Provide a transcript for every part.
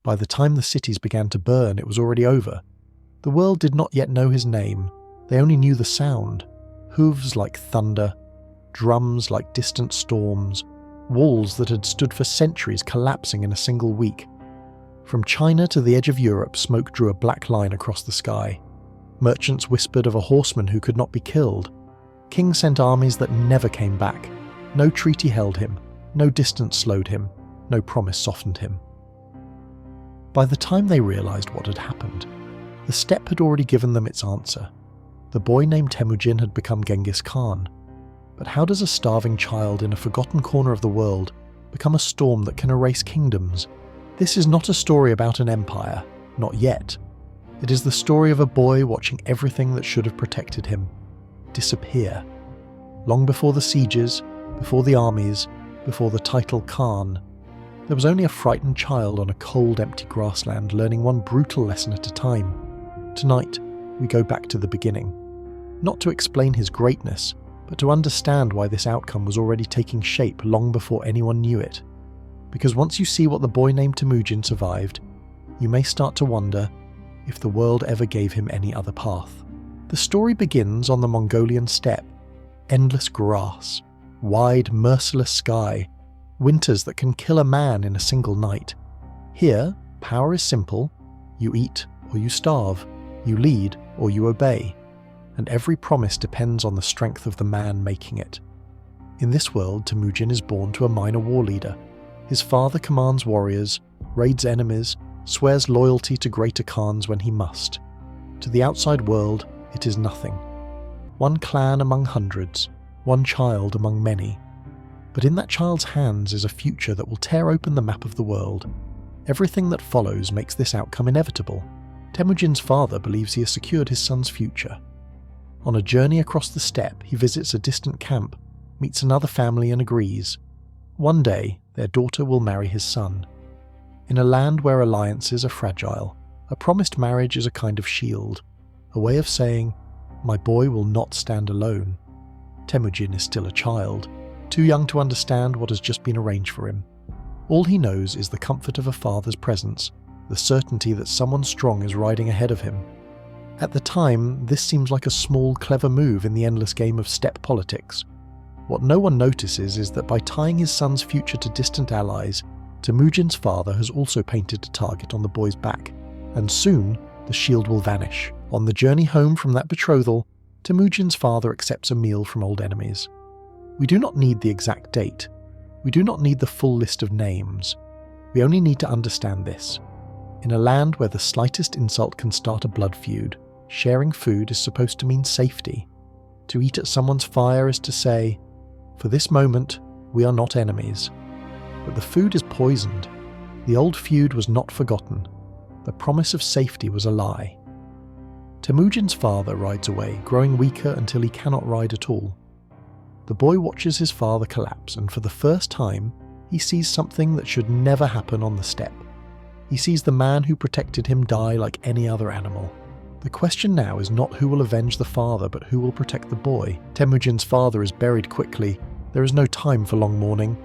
By the time the cities began to burn, it was already over. The world did not yet know his name. They only knew the sound. Hooves like thunder, drums like distant storms, walls that had stood for centuries collapsing in a single week. From China to the edge of Europe, smoke drew a black line across the sky. Merchants whispered of a horseman who could not be killed. Kings sent armies that never came back. No treaty held him, no distance slowed him, no promise softened him. By the time they realized what had happened, the steppe had already given them its answer. The boy named Temujin had become Genghis Khan. But how does a starving child in a forgotten corner of the world become a storm that can erase kingdoms? This is not a story about an empire, not yet. It is the story of a boy watching everything that should have protected him disappear. Long before the sieges, before the armies, before the title Khan, there was only a frightened child on a cold, empty grassland learning one brutal lesson at a time. Tonight, we go back to the beginning. Not to explain his greatness, but to understand why this outcome was already taking shape long before anyone knew it. Because once you see what the boy named Temujin survived, you may start to wonder if the world ever gave him any other path. The story begins on the Mongolian steppe. Endless grass, wide, merciless sky, winters that can kill a man in a single night. Here, power is simple. You eat or you starve. You lead or you obey. And every promise depends on the strength of the man making it. In this world, Temujin is born to a minor war leader. His father commands warriors, raids enemies, swears loyalty to greater Khans when he must. To the outside world, it is nothing. One clan among hundreds, one child among many. But in that child's hands is a future that will tear open the map of the world. Everything that follows makes this outcome inevitable. Temujin's father believes he has secured his son's future. On a journey across the steppe, he visits a distant camp, meets another family and agrees. One day, their daughter will marry his son. In a land where alliances are fragile, a promised marriage is a kind of shield, a way of saying, my boy will not stand alone. Temujin is still a child, too young to understand what has just been arranged for him. All he knows is the comfort of a father's presence, the certainty that someone strong is riding ahead of him. At the time, this seems like a small, clever move in the endless game of steppe politics. What no one notices is that by tying his son's future to distant allies, Temujin's father has also painted a target on the boy's back, and soon the shield will vanish. On the journey home from that betrothal, Temujin's father accepts a meal from old enemies. We do not need the exact date. We do not need the full list of names. We only need to understand this. In a land where the slightest insult can start a blood feud, sharing food is supposed to mean safety. To eat at someone's fire is to say, for this moment, we are not enemies. But the food is poisoned. The old feud was not forgotten. The promise of safety was a lie. Temujin's father rides away, growing weaker until he cannot ride at all. The boy watches his father collapse, and for the first time, he sees something that should never happen on the steppe. He sees the man who protected him die like any other animal. The question now is not who will avenge the father, but who will protect the boy. Temujin's father is buried quickly. There is no time for long mourning.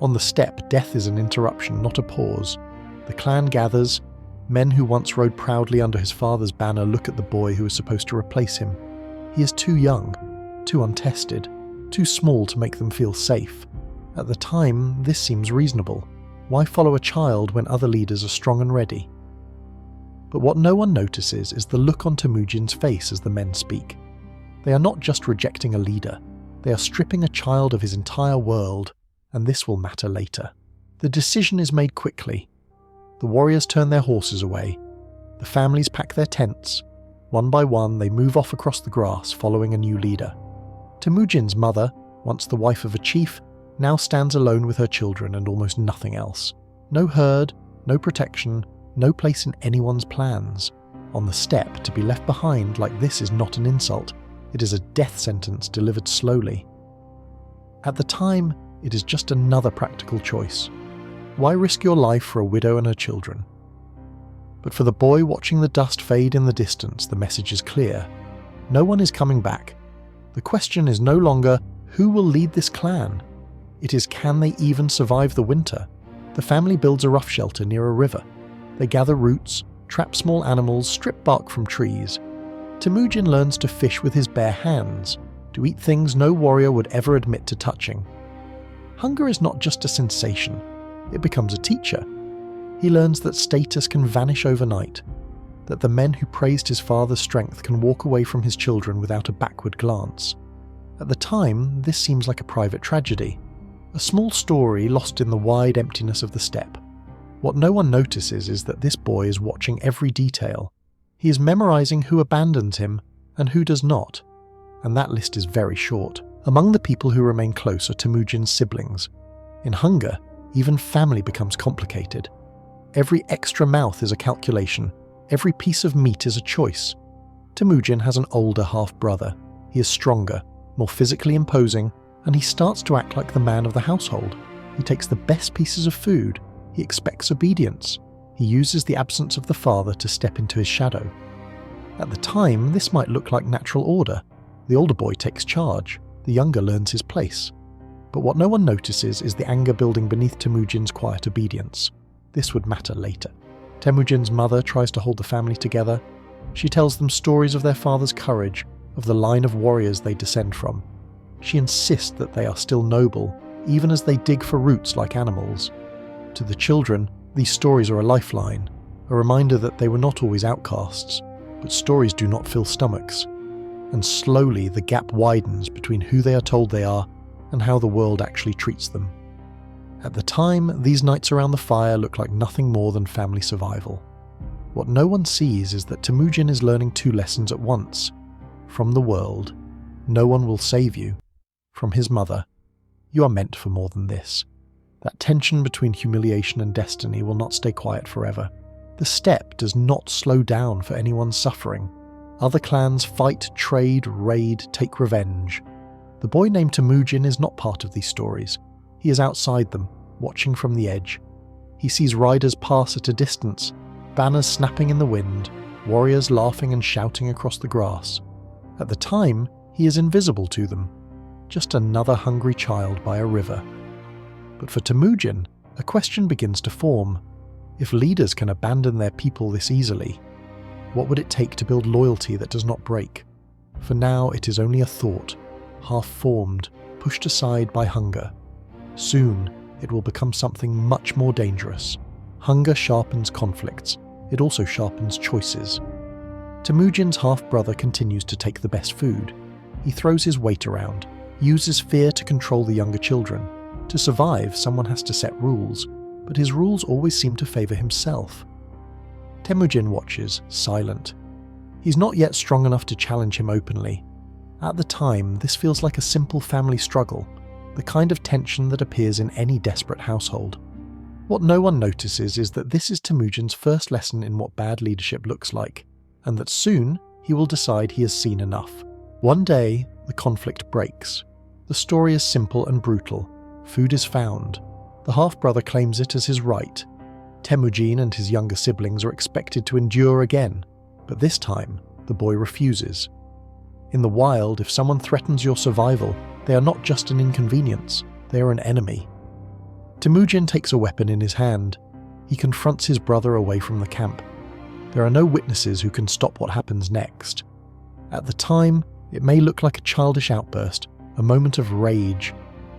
On the steppe, death is an interruption, not a pause. The clan gathers. Men who once rode proudly under his father's banner look at the boy who is supposed to replace him. He is too young, too untested, too small to make them feel safe. At the time, this seems reasonable. Why follow a child when other leaders are strong and ready? But what no one notices is the look on Temujin's face as the men speak. They are not just rejecting a leader, they are stripping a child of his entire world, and this will matter later. The decision is made quickly. The warriors turn their horses away. The families pack their tents. One by one, they move off across the grass, following a new leader. Temujin's mother, once the wife of a chief, now stands alone with her children and almost nothing else. No herd, no protection, no place in anyone's plans. On the steppe, to be left behind like this is not an insult. It is a death sentence delivered slowly. At the time, it is just another practical choice. Why risk your life for a widow and her children? But for the boy watching the dust fade in the distance, the message is clear. No one is coming back. The question is no longer, who will lead this clan? It is, can they even survive the winter? The family builds a rough shelter near a river. They gather roots, trap small animals, strip bark from trees. Temujin learns to fish with his bare hands, to eat things no warrior would ever admit to touching. Hunger is not just a sensation, it becomes a teacher. He learns that status can vanish overnight, that the men who praised his father's strength can walk away from his children without a backward glance. At the time, this seems like a private tragedy, a small story lost in the wide emptiness of the steppe. What no one notices is that this boy is watching every detail. He is memorizing who abandons him and who does not, and that list is very short. Among the people who remain close are Temujin's siblings. In hunger, even family becomes complicated. Every extra mouth is a calculation. Every piece of meat is a choice. Temujin has an older half-brother. He is stronger, more physically imposing, and he starts to act like the man of the household. He takes the best pieces of food. He expects obedience. He uses the absence of the father to step into his shadow. At the time, this might look like natural order. The older boy takes charge. The younger learns his place. But what no one notices is the anger building beneath Temujin's quiet obedience. This would matter later. Temujin's mother tries to hold the family together. She tells them stories of their father's courage, of the line of warriors they descend from. She insists that they are still noble, even as they dig for roots like animals. To the children, these stories are a lifeline, a reminder that they were not always outcasts, but stories do not fill stomachs. And slowly the gap widens between who they are told they are and how the world actually treats them. At the time, these nights around the fire look like nothing more than family survival. What no one sees is that Temujin is learning two lessons at once. From the world, no one will save you. From his mother, you are meant for more than this. That tension between humiliation and destiny will not stay quiet forever. The steppe does not slow down for anyone's suffering. Other clans fight, trade, raid, take revenge. The boy named Temujin is not part of these stories. He is outside them, watching from the edge. He sees riders pass at a distance, banners snapping in the wind, warriors laughing and shouting across the grass. At the time, he is invisible to them, just another hungry child by a river. But for Temujin, a question begins to form. If leaders can abandon their people this easily, what would it take to build loyalty that does not break? For now, it is only a thought, half-formed, pushed aside by hunger. Soon, it will become something much more dangerous. Hunger sharpens conflicts. It also sharpens choices. Temujin's half-brother continues to take the best food. He throws his weight around, uses fear to control the younger children. To survive, someone has to set rules, but his rules always seem to favor himself. Temujin watches, silent. He's not yet strong enough to challenge him openly. At the time, this feels like a simple family struggle, the kind of tension that appears in any desperate household. What no one notices is that this is Temujin's first lesson in what bad leadership looks like, and that soon he will decide he has seen enough. One day, the conflict breaks. The story is simple and brutal. Food is found. The half-brother claims it as his right. Temujin and his younger siblings are expected to endure again, but this time, the boy refuses. In the wild, if someone threatens your survival, they are not just an inconvenience, they are an enemy. Temujin takes a weapon in his hand. He confronts his brother away from the camp. There are no witnesses who can stop what happens next. At the time, it may look like a childish outburst, a moment of rage,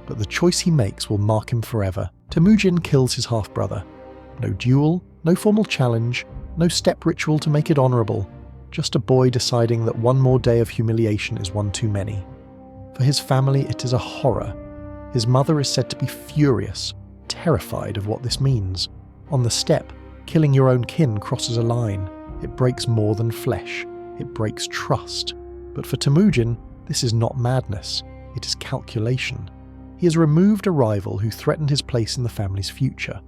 but the choice he makes will mark him forever. Temujin kills his half-brother. No duel, no formal challenge, no steppe ritual to make it honorable, just a boy deciding that one more day of humiliation is one too many. For his family, it is a horror. His mother is said to be furious, terrified of what this means. On the steppe, killing your own kin crosses a line. It breaks more than flesh. It breaks trust. But for Temujin, this is not madness. It is calculation. He has removed a rival who threatened his place in the family's future.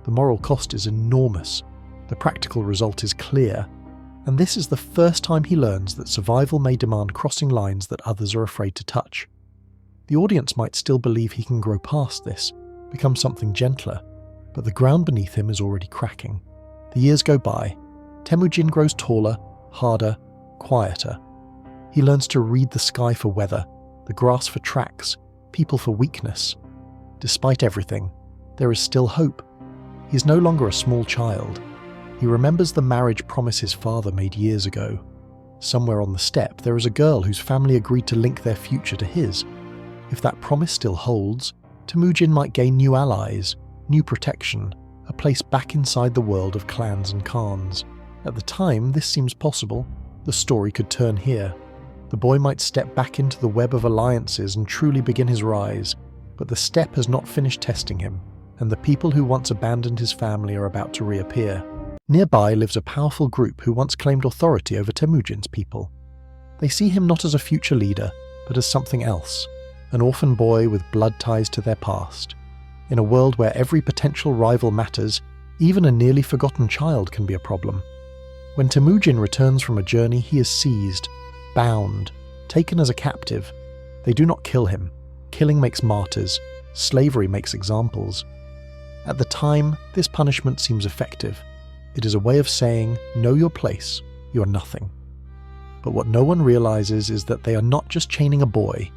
The moral cost is enormous. The practical result is clear. And this is the first time he learns that survival may demand crossing lines that others are afraid to touch. The audience might still believe he can grow past this, become something gentler, but the ground beneath him is already cracking. The years go by. Temujin grows taller, harder, quieter. He learns to read the sky for weather, the grass for tracks, people for weakness. Despite everything, there is still hope. He is no longer a small child. He remembers the marriage promise his father made years ago. Somewhere on the steppe, there is a girl whose family agreed to link their future to his. If that promise still holds, Temujin might gain new allies, new protection, a place back inside the world of clans and khans. At the time, this seems possible. The story could turn here. The boy might step back into the web of alliances and truly begin his rise, but the steppe has not finished testing him, and the people who once abandoned his family are about to reappear. Nearby lives a powerful group who once claimed authority over Temujin's people. They see him not as a future leader, but as something else, an orphan boy with blood ties to their past. In a world where every potential rival matters, even a nearly forgotten child can be a problem. When Temujin returns from a journey, he is seized, bound, taken as a captive. They do not kill him. Killing makes martyrs. Slavery makes examples. At the time, this punishment seems effective. It is a way of saying, know your place, you are nothing. But what no one realizes is that they are not just chaining a boy,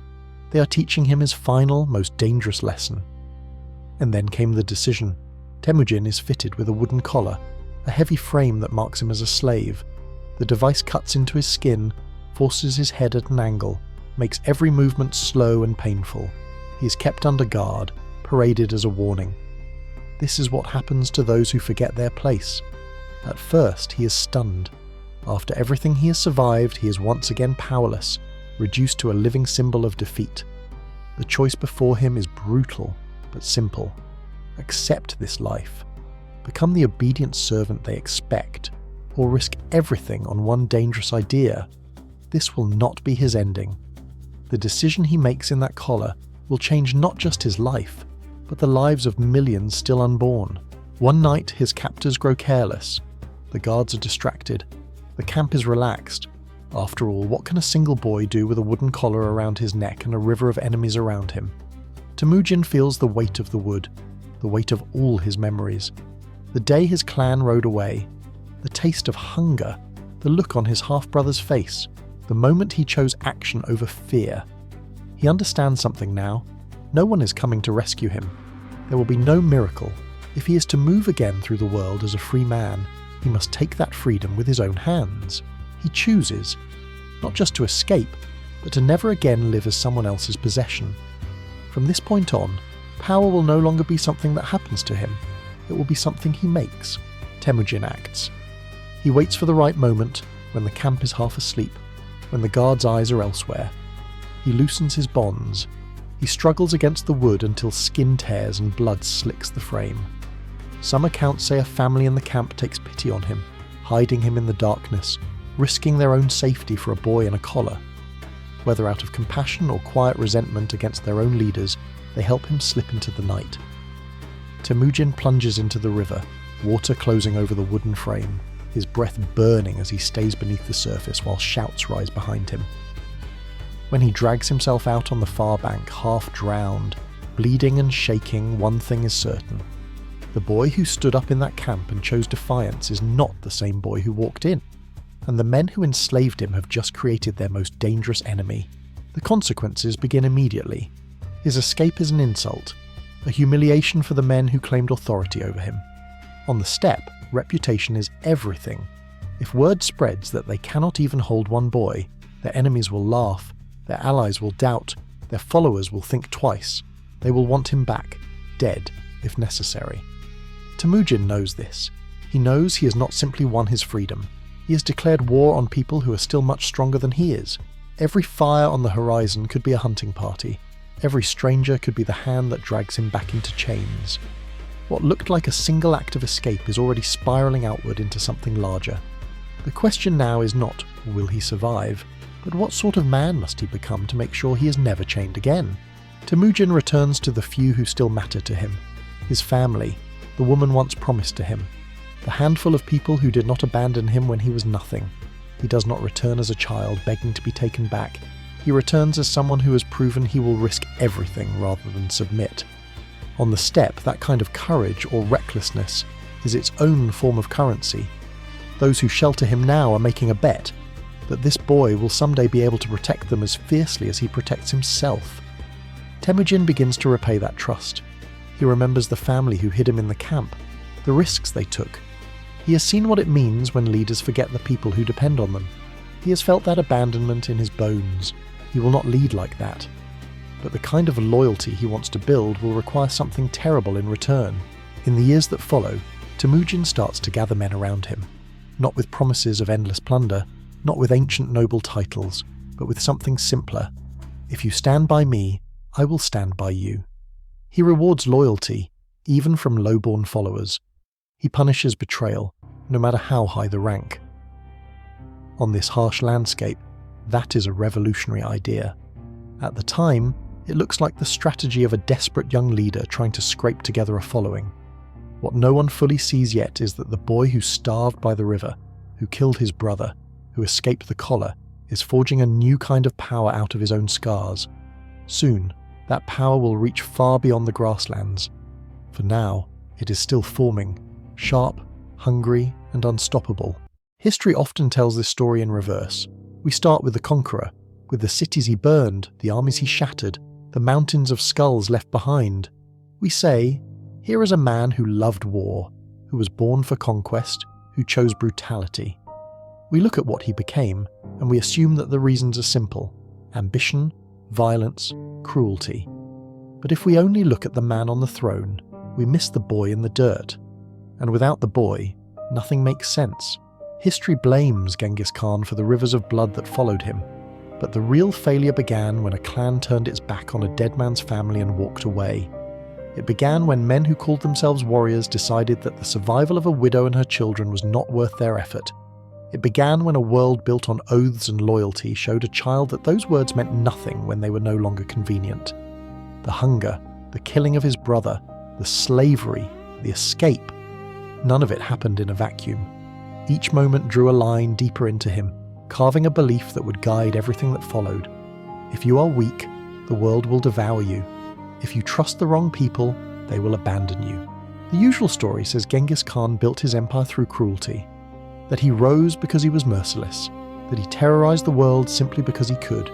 they are teaching him his final, most dangerous lesson. And then came the decision. Temujin is fitted with a wooden collar, a heavy frame that marks him as a slave. The device cuts into his skin, forces his head at an angle, makes every movement slow and painful. He is kept under guard, paraded as a warning. This is what happens to those who forget their place. At first, he is stunned. After everything he has survived, he is once again powerless, reduced to a living symbol of defeat. The choice before him is brutal, but simple. Accept this life. Become the obedient servant they expect, or risk everything on one dangerous idea. This will not be his ending. The decision he makes in that collar will change not just his life, but the lives of millions still unborn. One night, his captors grow careless. The guards are distracted. The camp is relaxed. After all, what can a single boy do with a wooden collar around his neck and a river of enemies around him? Temujin feels the weight of the wood, the weight of all his memories. The day his clan rode away, the taste of hunger, the look on his half-brother's face, the moment he chose action over fear. He understands something now. No one is coming to rescue him. There will be no miracle. If he is to move again through the world as a free man, he must take that freedom with his own hands. He chooses, not just to escape, but to never again live as someone else's possession. From this point on, power will no longer be something that happens to him. It will be something he makes. Temujin acts. He waits for the right moment, when the camp is half asleep, when the guards' eyes are elsewhere. He loosens his bonds. He struggles against the wood until skin tears and blood slicks the frame. Some accounts say a family in the camp takes pity on him, hiding him in the darkness, risking their own safety for a boy in a collar. Whether out of compassion or quiet resentment against their own leaders, they help him slip into the night. Temujin plunges into the river, water closing over the wooden frame, his breath burning as he stays beneath the surface while shouts rise behind him. When he drags himself out on the far bank, half drowned, bleeding and shaking, one thing is certain. The boy who stood up in that camp and chose defiance is not the same boy who walked in. And the men who enslaved him have just created their most dangerous enemy. The consequences begin immediately. His escape is an insult, a humiliation for the men who claimed authority over him. On the steppe, reputation is everything. If word spreads that they cannot even hold one boy, their enemies will laugh, their allies will doubt, their followers will think twice. They will want him back, dead, if necessary. Temujin knows this. He knows he has not simply won his freedom. He has declared war on people who are still much stronger than he is. Every fire on the horizon could be a hunting party. Every stranger could be the hand that drags him back into chains. What looked like a single act of escape is already spiraling outward into something larger. The question now is not, will he survive, but what sort of man must he become to make sure he is never chained again? Temujin returns to the few who still matter to him. His family, the woman once promised to him, the handful of people who did not abandon him when he was nothing. He does not return as a child begging to be taken back. He returns as someone who has proven he will risk everything rather than submit. On the steppe, that kind of courage or recklessness is its own form of currency. Those who shelter him now are making a bet that this boy will someday be able to protect them as fiercely as he protects himself. Temujin begins to repay that trust. He remembers the family who hid him in the camp, the risks they took. He has seen what it means when leaders forget the people who depend on them. He has felt that abandonment in his bones. He will not lead like that. But the kind of loyalty he wants to build will require something terrible in return. In the years that follow, Temujin starts to gather men around him, not with promises of endless plunder, not with ancient noble titles, but with something simpler. If you stand by me, I will stand by you. He rewards loyalty, even from low-born followers. He punishes betrayal, no matter how high the rank. On this harsh landscape, that is a revolutionary idea. At the time, it looks like the strategy of a desperate young leader trying to scrape together a following. What no one fully sees yet is that the boy who starved by the river, who killed his brother, who escaped the collar, is forging a new kind of power out of his own scars. Soon, that power will reach far beyond the grasslands. For now, it is still forming, sharp, hungry, and unstoppable. History often tells this story in reverse. We start with the conqueror, with the cities he burned, the armies he shattered, the mountains of skulls left behind. We say, here is a man who loved war, who was born for conquest, who chose brutality. We look at what he became, and we assume that the reasons are simple: ambition, violence, cruelty. But if we only look at the man on the throne, we miss the boy in the dirt. And without the boy, nothing makes sense. History blames Genghis Khan for the rivers of blood that followed him, but the real failure began when a clan turned its back on a dead man's family and walked away. It began when men who called themselves warriors decided that the survival of a widow and her children was not worth their effort. It began when a world built on oaths and loyalty showed a child that those words meant nothing when they were no longer convenient. The hunger, the killing of his brother, the slavery, the escape, none of it happened in a vacuum. Each moment drew a line deeper into him, carving a belief that would guide everything that followed. If you are weak, the world will devour you. If you trust the wrong people, they will abandon you. The usual story says Genghis Khan built his empire through cruelty, that he rose because he was merciless, that he terrorized the world simply because he could.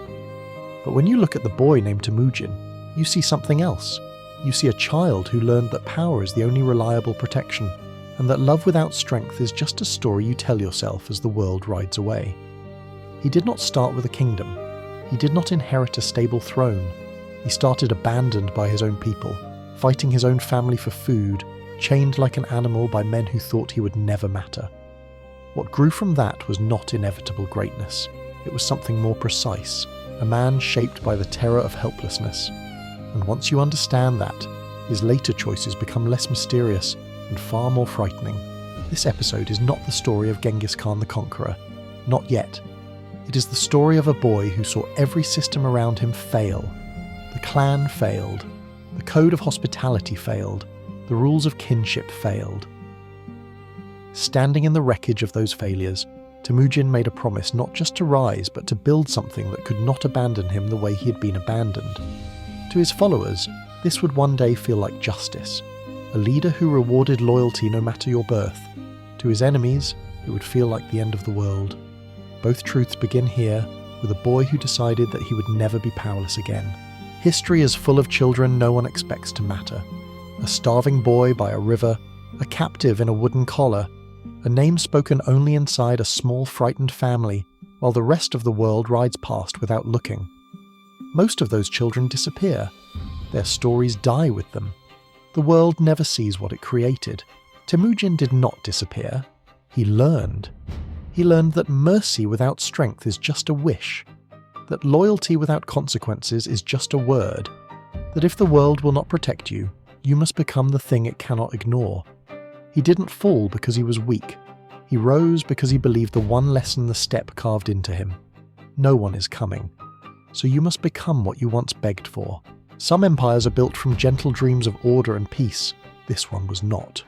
But when you look at the boy named Temujin, you see something else. You see a child who learned that power is the only reliable protection, and that love without strength is just a story you tell yourself as the world rides away. He did not start with a kingdom. He did not inherit a stable throne. He started abandoned by his own people, fighting his own family for food, chained like an animal by men who thought he would never matter. What grew from that was not inevitable greatness. It was something more precise, a man shaped by the terror of helplessness. And once you understand that, his later choices become less mysterious and far more frightening. This episode is not the story of Genghis Khan the Conqueror. Not yet. It is the story of a boy who saw every system around him fail. The clan failed. The code of hospitality failed. The rules of kinship failed. Standing in the wreckage of those failures, Temujin made a promise not just to rise, but to build something that could not abandon him the way he had been abandoned. To his followers, this would one day feel like justice, a leader who rewarded loyalty no matter your birth. To his enemies, it would feel like the end of the world. Both truths begin here, with a boy who decided that he would never be powerless again. History is full of children no one expects to matter. A starving boy by a river, a captive in a wooden collar, a name spoken only inside a small frightened family, while the rest of the world rides past without looking. Most of those children disappear. Their stories die with them. The world never sees what it created. Temujin did not disappear. He learned. He learned that mercy without strength is just a wish, that loyalty without consequences is just a word, that if the world will not protect you, you must become the thing it cannot ignore. He didn't fall because he was weak. He rose because he believed the one lesson the steppe carved into him. No one is coming. So you must become what you once begged for. Some empires are built from gentle dreams of order and peace. This one was not.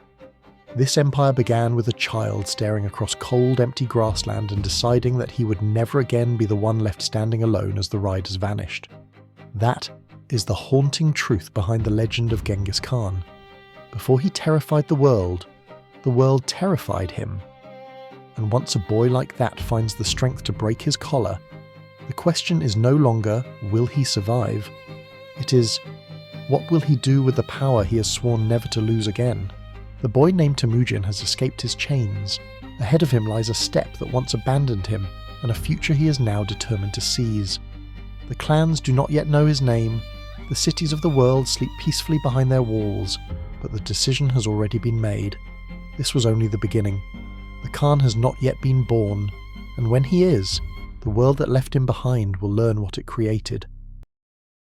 This empire began with a child staring across cold, empty grassland and deciding that he would never again be the one left standing alone as the riders vanished. That is the haunting truth behind the legend of Genghis Khan. Before he terrified the world terrified him. And once a boy like that finds the strength to break his collar, the question is no longer, will he survive? It is, what will he do with the power he has sworn never to lose again? The boy named Temujin has escaped his chains. Ahead of him lies a steppe that once abandoned him, and a future he is now determined to seize. The clans do not yet know his name. The cities of the world sleep peacefully behind their walls, but the decision has already been made. This was only the beginning. The Khan has not yet been born, and when he is, the world that left him behind will learn what it created.